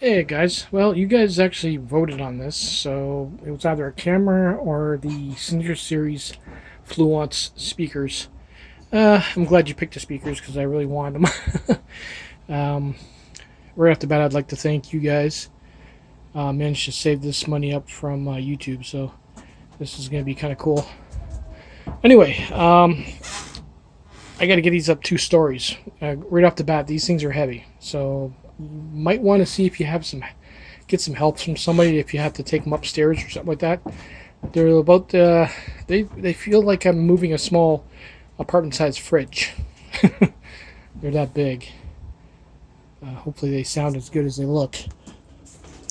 Hey guys, well, you guys actually voted on this, so it was either a camera or the Signature Series Fluance speakers. I'm glad you picked the speakers because I really wanted them. Right off the bat, I'd like to thank you guys. Managed to save this money up from YouTube, so this is going to be kind of cool. Anyway, I got to get these up 2 stories. Right off the bat, these things are heavy, so you might want to see if you have get some help from somebody if you have to take them upstairs or something like that. They're about they feel like I'm moving a small apartment-sized fridge. They're that big. Hopefully they sound as good as they look.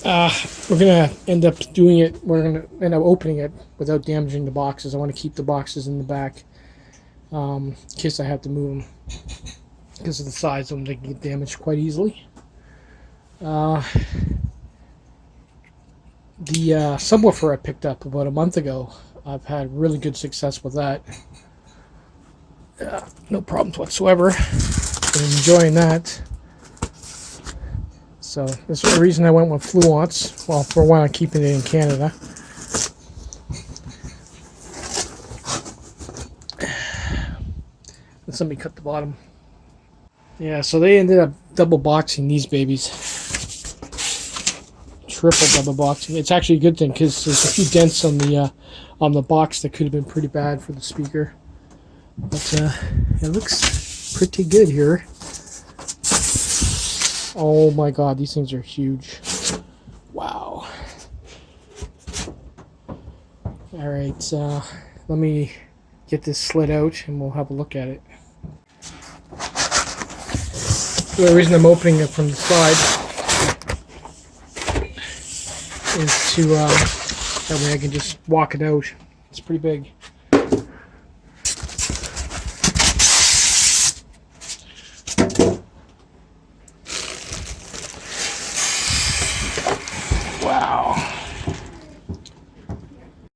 We're gonna end up doing it. We're gonna end up opening it without damaging the boxes. I want to keep the boxes in the back in case I have to move them because of the size of them. They can get damaged quite easily. The subwoofer I picked up about a month ago, I've had really good success with that. No problems whatsoever. I'm enjoying that. So this is the reason I went with Fluance. Well, for one, I'm keeping it in Canada. Let's let me cut the bottom. Yeah, so they ended up double boxing these babies. Triple double boxing. It's actually a good thing because there's a few dents on the box that could have been pretty bad for the speaker. But it looks pretty good here. Oh my god, these things are huge. Wow. Alright, let me get this slid out and we'll have a look at it. The reason I'm opening it from the side is to, that way I can just walk it out. It's pretty big. Wow.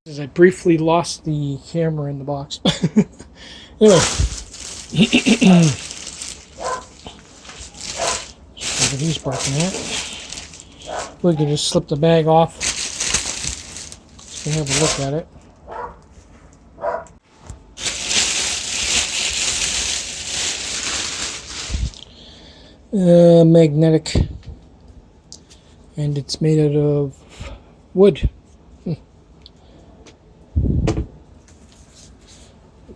As I briefly lost the camera in the box. Anyway. What he's barking at. We can just slip the bag off and have a look at it. Magnetic, and it's made out of wood.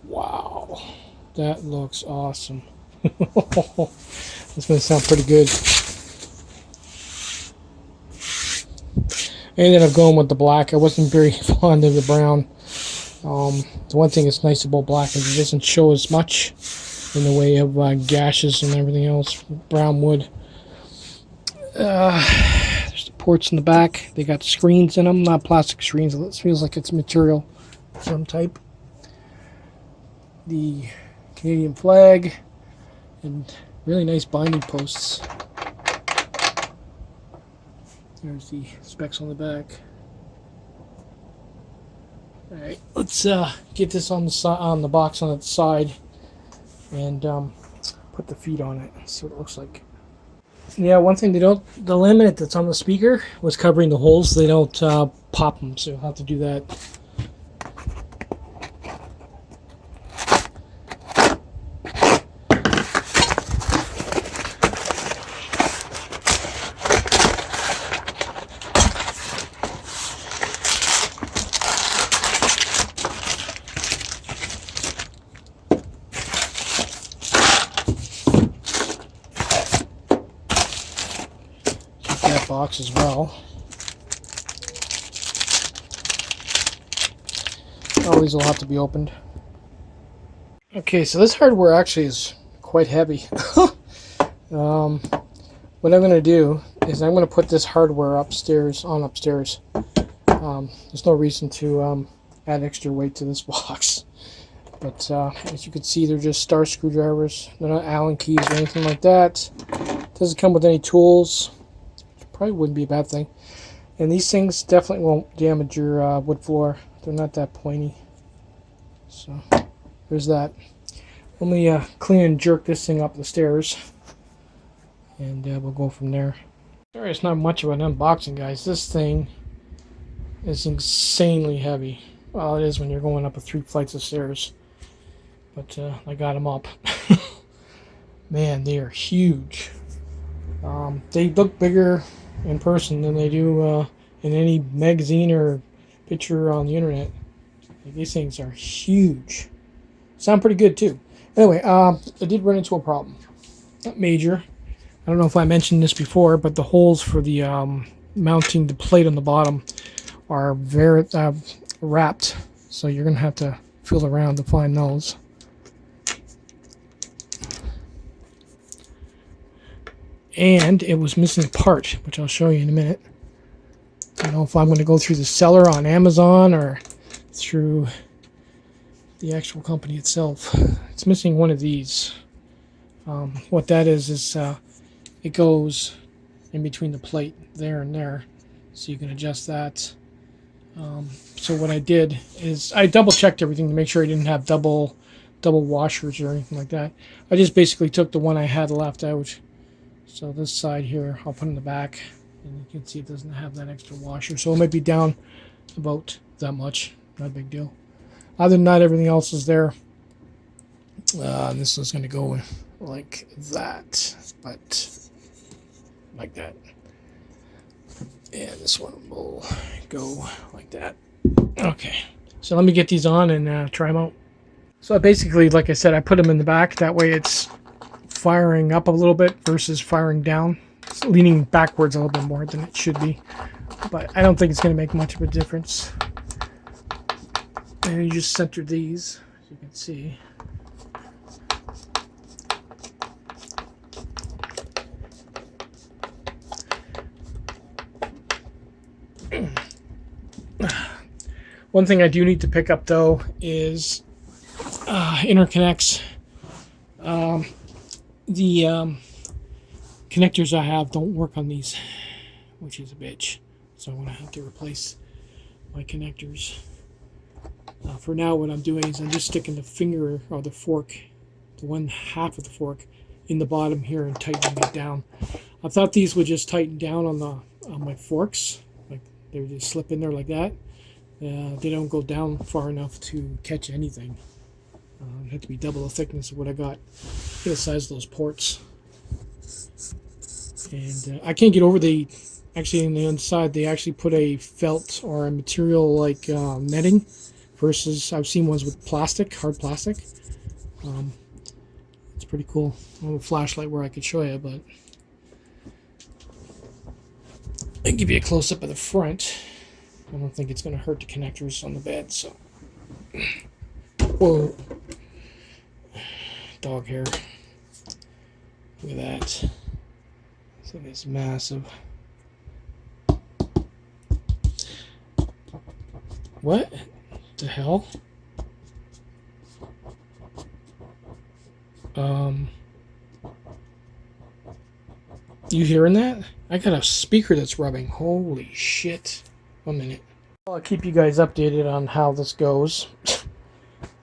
Wow, that looks awesome. It's going to sound pretty good. I ended up going with the black. I wasn't very fond of the brown. The one thing that's nice about black is it doesn't show as much in the way of gashes and everything else. Brown wood. There's the ports in the back. They got screens in them, not plastic screens. It feels like it's material of some type. The Canadian flag and really nice binding posts. There's the specs on the back. Alright, let's get this on the box on its side and put the feet on it and see what it looks like. Yeah, one thing the laminate that's on the speaker was covering the holes. They don't pop them, so you'll have to do that. That box as well. All these will have to be opened. Okay, so this hardware actually is quite heavy. What I'm going to do is I'm going to put this hardware upstairs. There's no reason to add extra weight to this box. But as you can see, they're just star screwdrivers. They're not Allen keys or anything like that. Doesn't come with any tools. Probably wouldn't be a bad thing. And these things definitely won't damage your wood floor. They're not that pointy. So there's that. Let me clean and jerk this thing up the stairs, and we'll go from there. Sorry, it's not much of an unboxing, guys. This thing is insanely heavy. Well, it is when you're going up 3 flights of stairs. But I got them up. Man, they are huge. They look bigger in person than they do in any magazine or picture on the internet. Like, these things are huge. Sound pretty good too. Anyway, I did run into a problem. Not major. I don't know if I mentioned this before, but the holes for the mounting the plate on the bottom are very wrapped, so you're going to have to feel around to find those. And it was missing a part, which I'll show you in a minute. I don't know if I'm going to go through the seller on Amazon or through the actual company itself. It's missing one of these. What that is it goes in between the plate there and there, so you can adjust that. So what I did is I double checked everything to make sure I didn't have double washers or anything like that. I just basically took the one I had left out. So this side here I'll put in the back, and you can see it doesn't have that extra washer, so it might be down about that much. Not a big deal. Other than that, everything else is there. This is going to go like that, but like that. And this one will go like that. Okay, so let me get these on and try them out. So basically, like I said, I put them in the back. That way it's firing up a little bit versus firing down. It's leaning backwards a little bit more than it should be. But I don't think it's going to make much of a difference. And you just center these, as you can see. One thing I do need to pick up though is interconnects. The connectors I have don't work on these, which is a bitch. So I'm going to have to replace my connectors. For now, what I'm doing is I'm just sticking the finger or the fork, the one half of the fork, in the bottom here and tightening it down. I thought these would just tighten down on my forks, like they would just slip in there like that. They don't go down far enough to catch anything. It had to be double the thickness of what I got. Get the size of those ports. And I can't get over actually on the inside they actually put a felt or a material like netting versus I've seen ones with plastic, hard plastic. It's pretty cool. I have a flashlight where I could show you, but I'll give you a close-up of the front. I don't think it's going to hurt the connectors on the bed, so. Whoa. Dog hair. Look at that. This thing is massive. What the hell? You hearing that? I got a speaker that's rubbing. Holy shit. 1 minute. I'll keep you guys updated on how this goes.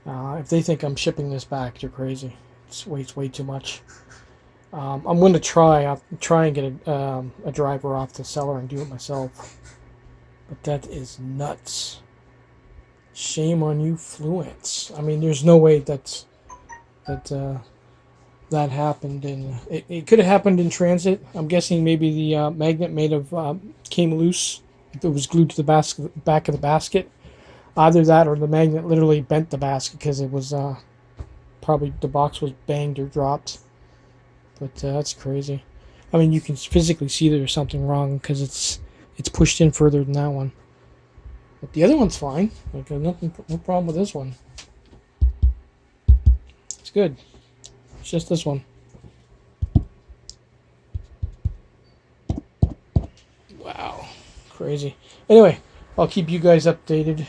If they think I'm shipping this back, they're crazy. It's way too much. I'm going to try and get a driver off the seller and do it myself. But that is nuts. Shame on you, Fluance. I mean, there's no way that happened, and it could have happened in transit. I'm guessing maybe the magnet came loose. If it was glued to the back of the basket. Either that or the magnet literally bent the basket because it was probably the box was banged or dropped. But that's crazy. I mean, you can physically see there's something wrong because it's pushed in further than that one. But the other one's fine. Like no problem with this one. It's good. It's just this one. Wow. Crazy. Anyway, I'll keep you guys updated.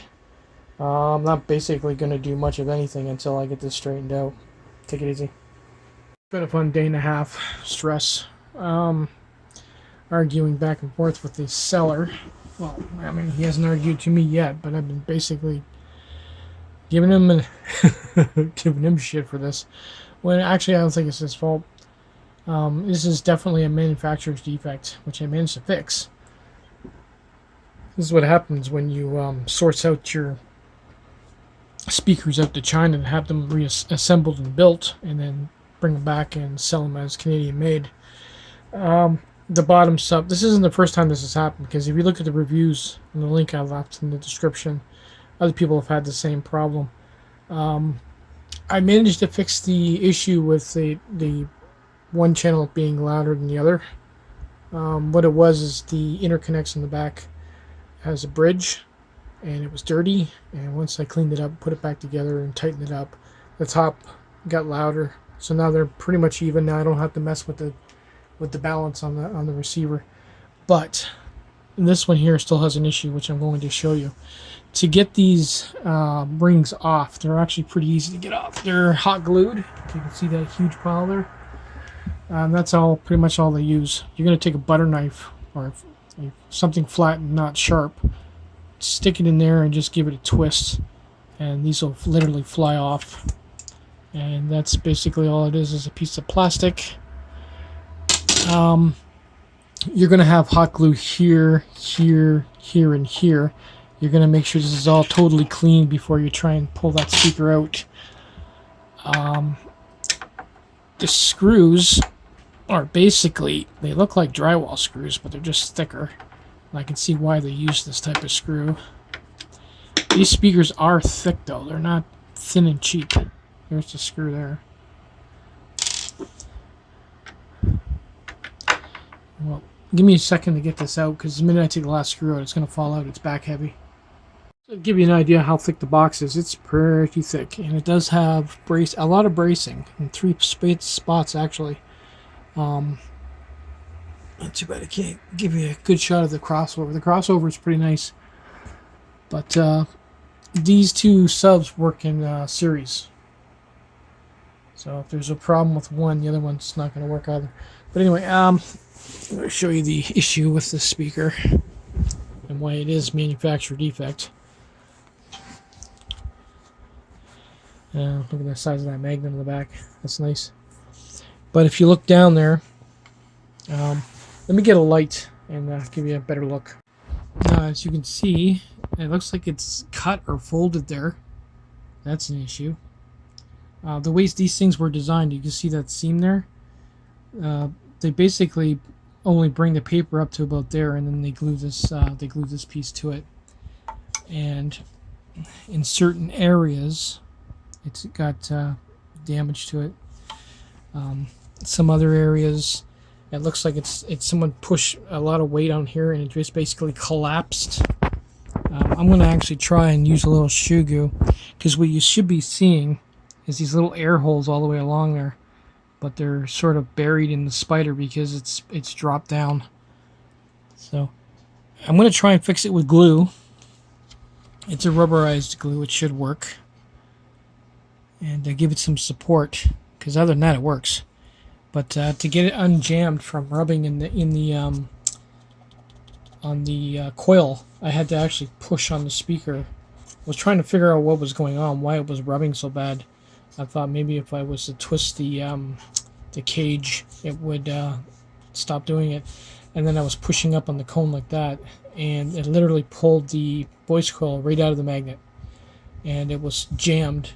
I'm not basically going to do much of anything until I get this straightened out. Take it easy. Been a fun day and a half. Stress. Arguing back and forth with the seller. Well, I mean, he hasn't argued to me yet, but I've been basically giving him shit for this. When actually, I don't think it's his fault. This is definitely a manufacturer's defect, which I managed to fix. This is what happens when you source out your speakers out to China and have them reassembled and built, and then bring them back and sell them as Canadian made. The bottom sub, this isn't the first time this has happened, because if you look at the reviews and the link I left in the description, other people have had the same problem. I managed to fix the issue with the one channel being louder than the other. What it was is the interconnects in the back has a bridge, and it was dirty, and once I cleaned it up, put it back together and tightened it up, the top got louder. So now they're pretty much even. Now I don't have to mess with the balance on the receiver. But this one here still has an issue, which I'm going to show you. To get these rings off, they're actually pretty easy to get off. They're hot glued. You can see that huge pile there. That's pretty much all they use. You're going to take a butter knife or something flat and not sharp, stick it in there and just give it a twist, and these will literally fly off. And that's basically all it is a piece of plastic. You're going to have hot glue here, here, here, and here. You're going to make sure this is all totally clean before you try and pull that speaker out. The screws are basically, they look like drywall screws, but they're just thicker. And I can see why they use this type of screw. These speakers are thick though, they're not thin and cheap. There's the screw there. Well, give me a second to get this out, because the minute I take the last screw out, it's going to fall out. It's back heavy. So to give you an idea how thick the box is, it's pretty thick, and it does have a lot of bracing in 3 spots actually. Not too bad I can't give you a good shot of the crossover. The crossover is pretty nice, but these two subs work in series. So if there's a problem with one, the other one's not going to work either. But anyway, I'm going to show you the issue with this speaker and why it is manufacturer defect. Look at the size of that magnet in the back. That's nice. But if you look down there, let me get a light and give you a better look. As you can see, it looks like it's cut or folded there. That's an issue. The way these things were designed, you can see that seam there. They basically only bring the paper up to about there, and then they glue this piece to it. And in certain areas, it's got damage to it. Some other areas, it looks like it's someone pushed a lot of weight on here, and it just basically collapsed. I'm going to actually try and use a little shoe glue, because what you should be seeing is these little air holes all the way along there, but they're sort of buried in the spider because it's dropped down. So I'm going to try and fix it with glue. It's a rubberized glue. It should work, and give it some support, because other than that it works. But to get it unjammed from rubbing on the coil, I had to actually push on the speaker. I was trying to figure out what was going on, why it was rubbing so bad. I thought maybe if I was to twist the cage, it would stop doing it. And then I was pushing up on the cone like that, and it literally pulled the voice coil right out of the magnet, and it was jammed.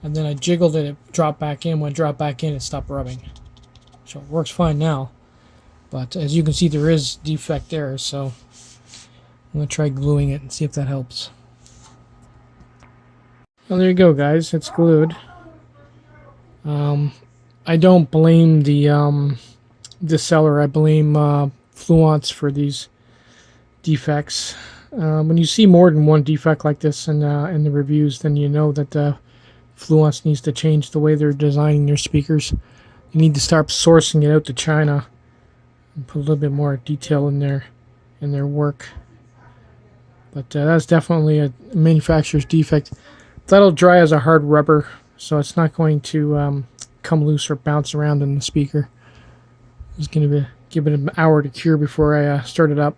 And then I jiggled it, it dropped back in. When it dropped back in, it stopped rubbing. So it works fine now. But as you can see, there is defect there, so I'm going to try gluing it and see if that helps. Well, there you go, guys. It's glued. I don't blame the seller. I blame Fluance for these defects. When you see more than one defect like this in the reviews, then you know that Fluance needs to change the way they're designing their speakers. You need to start sourcing it out to China and put a little bit more detail in their work. But that's definitely a manufacturer's defect. That'll dry as a hard rubber, so it's not going to come loose or bounce around in the speaker. It's going to give it an hour to cure before I start it up.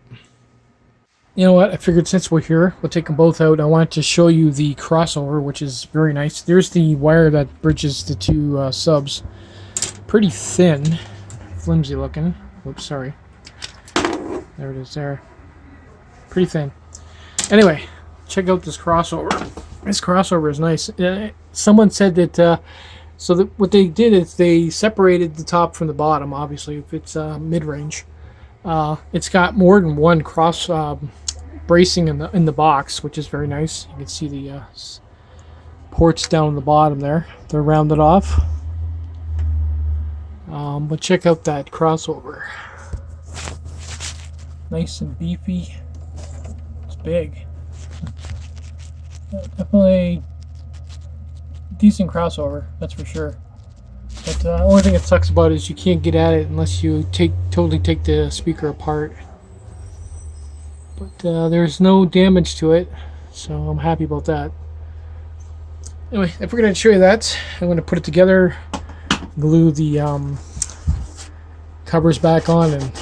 You know what? I figured since we're here, we'll take them both out. I wanted to show you the crossover, which is very nice. There's the wire that bridges the two subs. Pretty thin. flimsy looking. Oops, sorry. There it is there. Pretty thin. Anyway, check out this crossover. This crossover is nice. Someone said that, what they did is they separated the top from the bottom, obviously, if it's mid-range. It's got more than one cross bracing in the box, which is very nice. You can see the ports down the bottom there. They're rounded off. But check out that crossover. Nice and beefy. It's big. Definitely decent crossover, that's for sure. But the only thing that sucks about it is you can't get at it unless you totally take the speaker apart. But there's no damage to it, so I'm happy about that. Anyway, if we're going to show you that, I'm going to put it together, glue the covers back on, and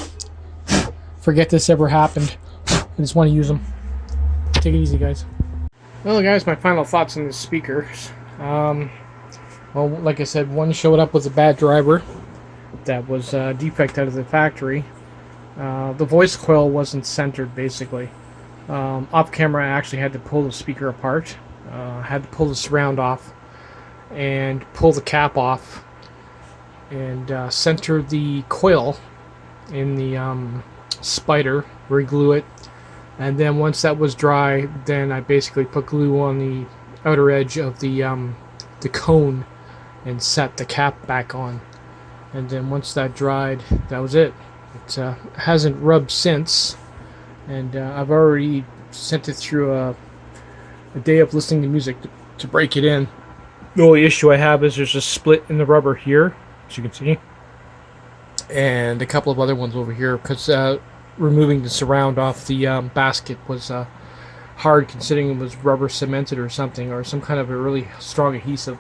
forget this ever happened. I just want to use them. Take it easy, guys. Well, guys, my final thoughts on this speaker. Well, like I said, one showed up with a bad driver that was a defect out of the factory. The voice coil wasn't centered, basically. Off camera, I actually had to pull the speaker apart. Had to pull the surround off and pull the cap off and center the coil in the spider, re-glue it, and then once that was dry, then I basically put glue on the outer edge of the cone and set the cap back on. And then once that dried, that was it. It hasn't rubbed since, and I've already sent it through a day of listening to music to break it in. The only issue I have is there's a split in the rubber here, as you can see, and a couple of other ones over here, because removing the surround off the basket was hard, considering it was rubber cemented or something, or some kind of a really strong adhesive.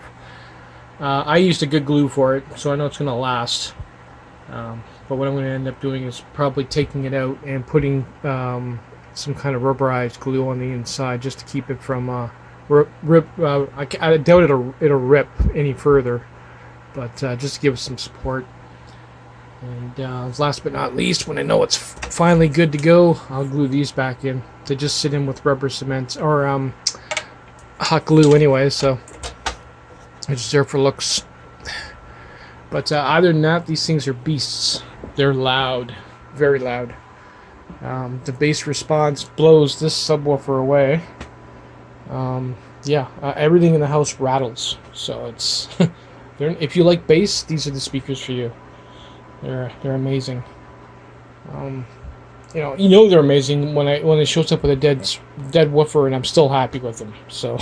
I used a good glue for it, so I know it's going to last. But what I'm going to end up doing is probably taking it out and putting some kind of rubberized glue on the inside, just to keep it from rip. I doubt it'll rip any further, but just to give it some support. And last but not least, when I know it's finally good to go, I'll glue these back in. They just sit in with rubber cement or hot glue anyway, so it's just there for looks. But other than that, these things are beasts. They're loud, very loud. The bass response blows this subwoofer away. Everything in the house rattles. So it's if you like bass, these are the speakers for you. They're amazing. You know they're amazing when it shows up with a dead woofer, and I'm still happy with them. So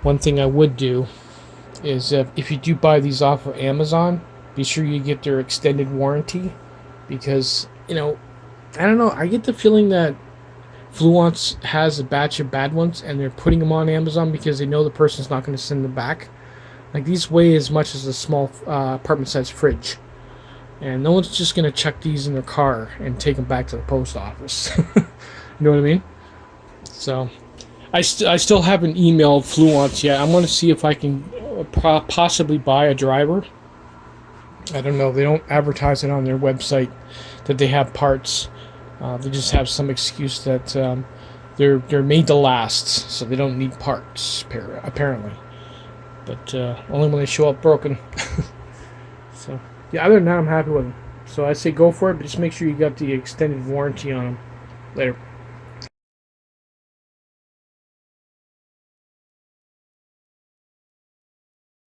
one thing I would do is if you do buy these off of Amazon, be sure you get their extended warranty, because I don't know, I get the feeling that Fluance has a batch of bad ones and they're putting them on Amazon because they know the person's not going to send them back. Like, these weigh as much as a small apartment-sized fridge, and no one's just going to chuck these in their car and take them back to the post office. You know what I mean? So I still haven't emailed Fluance yet. I'm going to see if I can possibly buy a driver. I don't know. They don't advertise it on their website that they have parts. They just have some excuse that they're made to last, so they don't need parts, apparently. But only when they show up broken. So yeah, other than that, I'm happy with them. So I say go for it, but just make sure you got the extended warranty on them. Later.